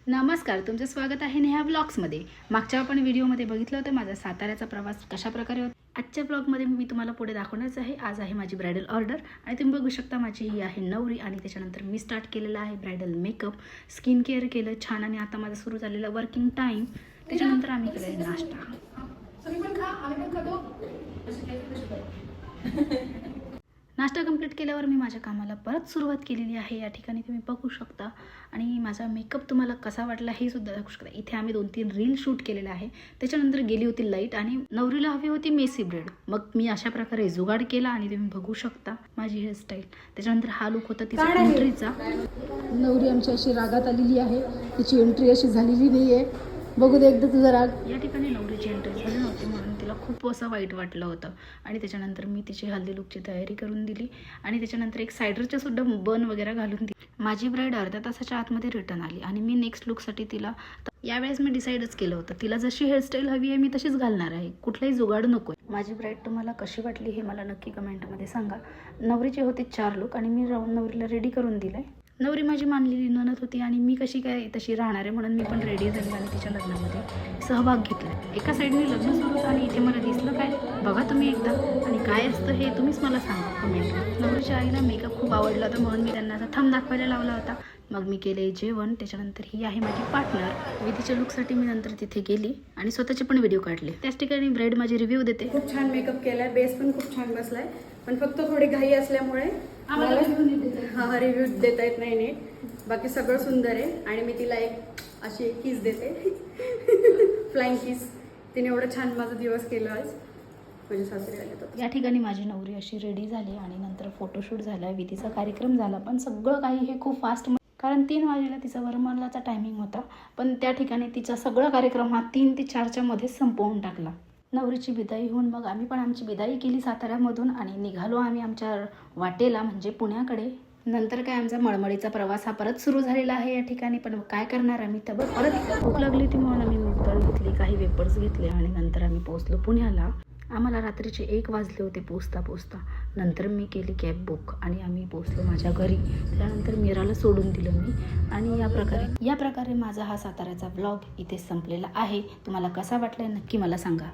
नमस्कार, तुमचं स्वागत आहे नेहा ब्लॉग्समध्ये। मागच्या आपण व्हिडिओमध्ये बघितलं होतं माझा साताऱ्याचा प्रवास कशा प्रकारे होता। आजच्या ब्लॉगमध्ये मी तुम्हाला पुढे दाखवणारच आहे। आज आहे माझी ब्रायडल ऑर्डर आणि तुम्ही बघू शकता माझी ही आहे नवरी आणि त्याच्यानंतर मी स्टार्ट केलेला आहे ब्रायडल मेकअप, स्किन केअर केलं छान आणि आता माझा सुरू झालेला वर्किंग टाइम। त्याच्यानंतर आम्ही केला नाश्ता। नाश्ता कंप्लीट केल्यावर मी माझ्या कामाला परत सुरुवात केलेली आहे। या ठिकाणी तुम्ही बघू शकता आणि माझा मेकअप तुम्हाला कसा वाटला हे सुद्धा दाखवू शकता। इथे आम्ही 2-3 रील शूट केलेला आहे। त्याच्यानंतर गेली होती लाईट आणि नवरीला हवी होती मेसी ब्रेड, मग मी अशा प्रकारे जुगाड केला आणि तुम्ही बघू शकता माझी हेअरस्टाईल। त्याच्यानंतर हा लुक होता तिचा एंट्रीचा। नवरी आमची अशी रागात आलेली आहे, तिची एंट्री अशी झालेली नाही आहे। बघू दे एकदा तुझा राग। या ठिकाणी नवरीची एंट्री झाली नव्हती म्हणून तिला खूप असं वाईट वाटलं होतं आणि त्याच्यानंतर मी तिची हल्दी लुकची तयारी करून दिली आणि त्याच्यानंतर एक सायडरच्या सुद्धा बन वगैरे घालून दिली। माझी ब्राईड अर्ध्या तासाच्या आतमध्ये रिटर्न आली आणि मी नेक्स्ट लुकसाठी तिला यावेळेस मी डिसाईडच केलं होतं तिला जशी हेअरस्टाईल हवी आहे मी तशीच घालणार आहे, कुठलाही जुगाड नको आहे। माझी ब्राईड तुम्हाला कशी वाटली हे मला नक्की कमेंटमध्ये सांगा। नवरीचे होते 4 लुक आणि मी नवरीला रेडी करून दिलं आहे। नवरी माझी मानलेली नणद होती आणि मी कशी काय तशी राहणार आहे म्हणून मी पण रेडी झाली आणि तिच्या लग्नामध्ये सहभाग घेतला। एका साईडने लग्न सुरू होतं आणि इथे मला दिसलं काय बघा तुम्ही एकदा, आणि काय असतं हे तुम्हीच मला सांगा कमेंट। नवरीच्या आईला मेकअप खूप आवडला होता म्हणून मी त्यांना असा थंब दाखवायला लावला होता। मग मी केले जेवण। त्याच्यानंतर ही आहे माझी पार्टनर। विधीच्या लुकसाठी मी नंतर तिथे गेली आणि स्वतःचे पण व्हिडिओ काढले। त्याच ठिकाणी ब्राईड माझी रिव्ह्यू देते। खूप छान मेकअप केलाय, बेस पण खूप छान बसलाय, पण फक्त थोडी घाई असल्यामुळे मला रिव्ह्यू देता येत नाही नीट। बाकी सगळं सुंदर आहे आणि मी तिला एक अशी एक किस देते फ्लाइंग किस। तिने एवढं छान माझा दिवस केला आज, म्हणजे सासरे आले तर। या ठिकाणी माझी नवरी अशी रेडी झाली आणि नंतर फोटोशूट झाला, विधीचा कार्यक्रम झाला, पण सगळं काही हे खूप फास्ट कारण 3 वाजेला तिचा वरमालाचा टायमिंग होता, पण त्या ठिकाणी तिचा सगळा कार्यक्रम हा 3 ते 4च्या मध्ये संपवून टाकला। नवरीची विदाई होऊन मग आम्ही पण आमची विदाई केली साताऱ्यामधून आणि निघालो आम्ही आमच्या वाटेला म्हणजे पुण्याकडे। नंतर काय आमचा मळमळीचा प्रवास हा परत सुरू झालेला आहे या ठिकाणी, पण काय करणार आम्ही तर परत भूक लागली होती म्हणून आम्ही मुगदाळ घेतली, काही वेपर्स घेतले आणि नंतर आम्ही पोहोचलो पुण्याला। आम्हाला रात्रीचे 1 वाजले होते पोचता। नंतर मी केली कॅब बुक आणि आम्ही पोचलो माझ्या घरी। त्यानंतर मीराला सोडून दिलं मी आणि या प्रकारे माझा हा साताऱ्याचा व्लॉग इथे संपलेला आहे। तुम्हाला कसा वाटला नक्की मला सांगा।